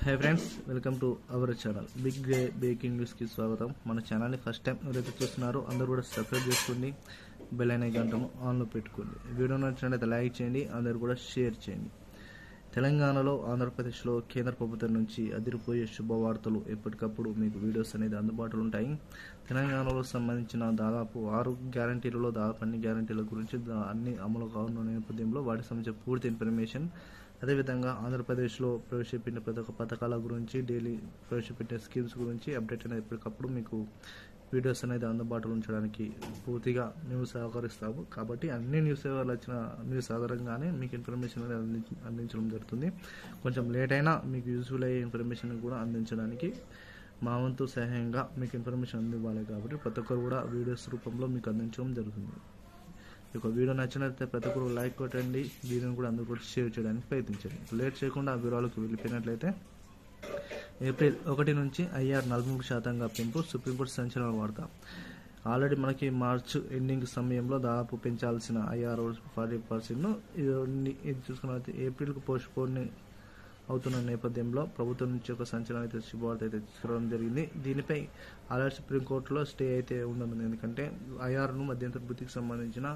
High friends, welcome to our channel big breaking న్యూస్కి స్వాగతం. మన ఛానల్ని ఫస్ట్ టైం ఎవరైతే చూస్తున్నారో అందరూ కూడా సబ్స్క్రైబ్ చేసుకోండి, బెల్ ఐకాన్ గంటను ఆన్లో పెట్టుకోండి. వీడియో నచ్చినట్లయితే లైక్ చేయండి, అందరూ కూడా షేర్ చేయండి. తెలంగాణలో, ఆంధ్రప్రదేశ్లో కేంద్ర ప్రభుత్వం నుంచి అదిరిపోయే శుభవార్తలు ఎప్పటికప్పుడు మీకు వీడియోస్ అనేది అందుబాటులో ఉంటాయి. తెలంగాణలో సంబంధించిన దాదాపు 6 గ్యారంటీలలో దాదాపు అన్ని గ్యారంటీల గురించి అన్ని అమలు కానున్న నేపథ్యంలో వాటికి సంబంధించిన పూర్తి ఇన్ఫర్మేషన్, అదేవిధంగా ఆంధ్రప్రదేశ్లో ప్రవేశపెట్టిన ప్రతి ఒక్క పథకాల గురించి, డైలీ ప్రవేశపెట్టిన స్కీమ్స్ గురించి అప్డేట్ అనేది ఎప్పటికప్పుడు మీకు వీడియోస్ అనేది అందుబాటులో ఉంచడానికి పూర్తిగా మేము సహకరిస్తాము. కాబట్టి అన్ని న్యూస్ సేవలు వచ్చిన న్యూస్ ఆధారంగానే మీకు ఇన్ఫర్మేషన్ అనేది అందించడం జరుగుతుంది. కొంచెం లేట్ అయినా మీకు యూజ్ఫుల్ అయ్యే ఇన్ఫర్మేషన్ కూడా అందించడానికి మా వంతు సహాయంగా మీకు ఇన్ఫర్మేషన్ అందివ్వాలి. కాబట్టి ప్రతి ఒక్కరు కూడా వీడియోస్ రూపంలో మీకు అందించడం జరుగుతుంది. మీకు వీడియో నచ్చినట్లయితే ప్రతి ఒక్కరు లైక్ కొట్టండి, వీడియోని కూడా అందరూ కూడా షేర్ చేయడానికి ప్రయత్నించండి. లేట్ చేయకుండా ఆ వివరాలకు వెళ్ళిపోయినట్లయితే, ఏప్రిల్ 1 నుంచి ఐఆర్ 43% పెంపు, సుప్రీంకోర్టు సంచలన వార్త. ఆల్రెడీ మనకి మార్చ్ ఎండింగ్ సమయంలో దాదాపు పెంచాల్సిన ఐఆర్ 40% ఇది చూసుకున్నట్లయితే ఏప్రిల్కు పోస్ట్పోన్ అవుతున్న నేపథ్యంలో ప్రభుత్వం నుంచి ఒక సంచలనం అయితే శుభవార్త అయితే తీసుకురావడం జరిగింది. దీనిపై ఆల్రెడీ సుప్రీంకోర్టులో స్టే అయితే ఉండనుంది. ఎందుకంటే ఐఆర్ను మధ్యంతర వృత్తికి సంబంధించిన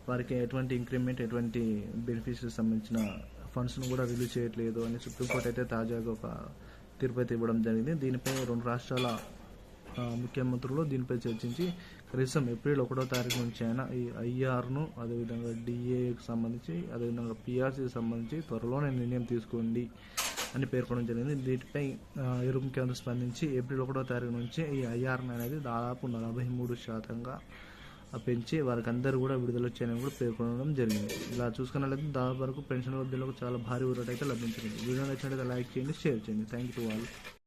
వారికి ఎటువంటి ఇంక్రిమెంట్, ఎటువంటి బెనిఫిట్స్కి సంబంధించిన ఫండ్స్ను కూడా రిలీజ్ చేయట్లేదు అని సుప్రీంకోర్టు అయితే తాజాగా ఒక తీర్పు అయితే ఇవ్వడం జరిగింది. దీనిపై 2 రాష్ట్రాల ముఖ్యమంత్రులు దీనిపై చర్చించి కనీసం ఏప్రిల్ 1వ తారీఖు నుంచి అయినా ఈ ఐఆర్ను, అదేవిధంగా డిఏకి సంబంధించి, అదేవిధంగా పిఆర్సీకి సంబంధించి త్వరలోనే నిర్ణయం తీసుకోండి అని పేర్కొనడం జరిగింది. వీటిపై ఇరు ముఖ్యమంత్రులు స్పందించి ఏప్రిల్ 1వ తారీఖు నుంచి ఈ ఐఆర్ను అనేది దాదాపు 43% పెంచి వారికి అందరూ కూడా విడుదల చేయని కూడా పేర్కొనడం జరిగింది. ఇలా చూసుకున్నట్లయితే దాదాపు వరకు పెన్షన్ లబ్ధిలకు చాలా భారీ ఊరట అయితే లభించింది. వీడియో నచ్చినట్లయితే లైక్ చేయండి, షేర్ చేయండి. Thank you to all.